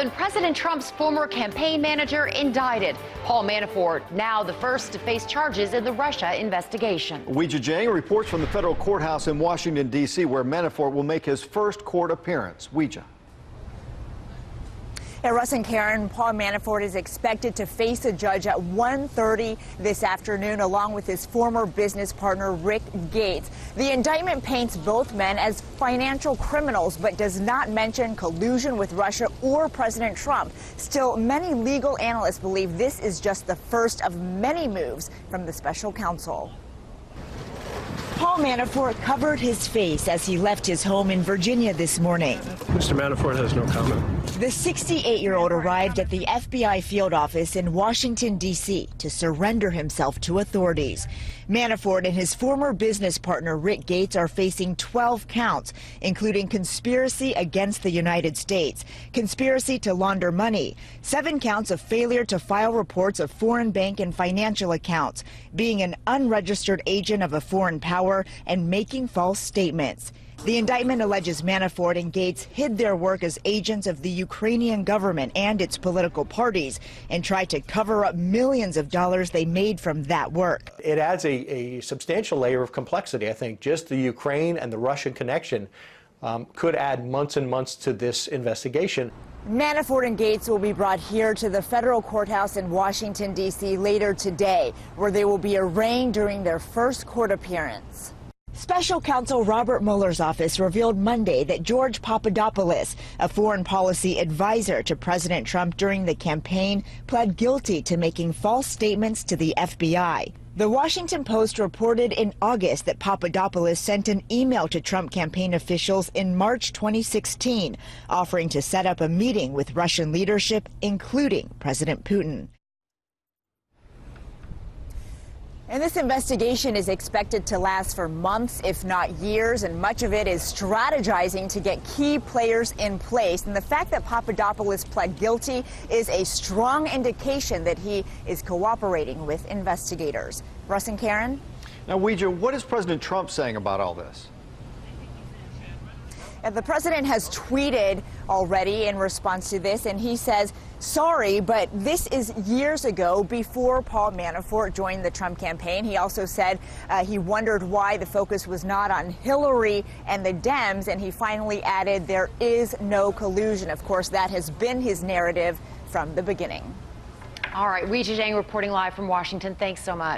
Then President Trump's former campaign manager indicted. Paul Manafort, now the first to face charges in the Russia investigation. Weijia Jiang reports from the federal courthouse in Washington, D.C., where Manafort will make his first court appearance. Weijia. Yeah, Russ and Karen, Paul Manafort is expected to face a judge at 1:30 this afternoon, along with his former business partner, Rick Gates. The indictment paints both men as financial criminals, but does not mention collusion with Russia or President Trump. Still, many legal analysts believe this is just the first of many moves from the special counsel. Paul Manafort covered his face as he left his home in Virginia this morning. Mr. Manafort has no comment. The 68-year-old arrived at the FBI field office in Washington, D.C. to surrender himself to authorities. Manafort and his former business partner, Rick Gates, are facing 12 counts, including conspiracy against the United States, conspiracy to launder money, 7 counts of failure to file reports of foreign bank and financial accounts, being an unregistered agent of a foreign power, and making false statements. The indictment alleges Manafort and Gates hid their work as agents of the Ukrainian government and its political parties and tried to cover up millions of dollars they made from that work. It adds a substantial layer of complexity. I think just the Ukraine and the Russian connection could add months and months to this investigation. Manafort and Gates will be brought here to the federal courthouse in Washington, D.C. later today, where they will be arraigned during their first court appearance. Special counsel Robert Mueller's office revealed Monday that George Papadopoulos, a foreign policy advisor to President Trump during the campaign, pled guilty to making false statements to the FBI. The Washington Post reported in August that Papadopoulos sent an email to Trump campaign officials in March 2016, offering to set up a meeting with Russian leadership, including President Putin. And this investigation is expected to last for months, if not years, and much of it is strategizing to get key players in place. And the fact that Papadopoulos pled guilty is a strong indication that he is cooperating with investigators. Russ and Karen? Now, Weijia, what is President Trump saying about all this? The president has tweeted already in response to this, and he says, sorry, but this is years ago, before Paul Manafort joined the Trump campaign. He also said he wondered why the focus was not on Hillary and the Dems, and he finally added there is no collusion. Of course, that has been his narrative from the beginning. All right, Weijia Jiang reporting live from Washington. Thanks so much.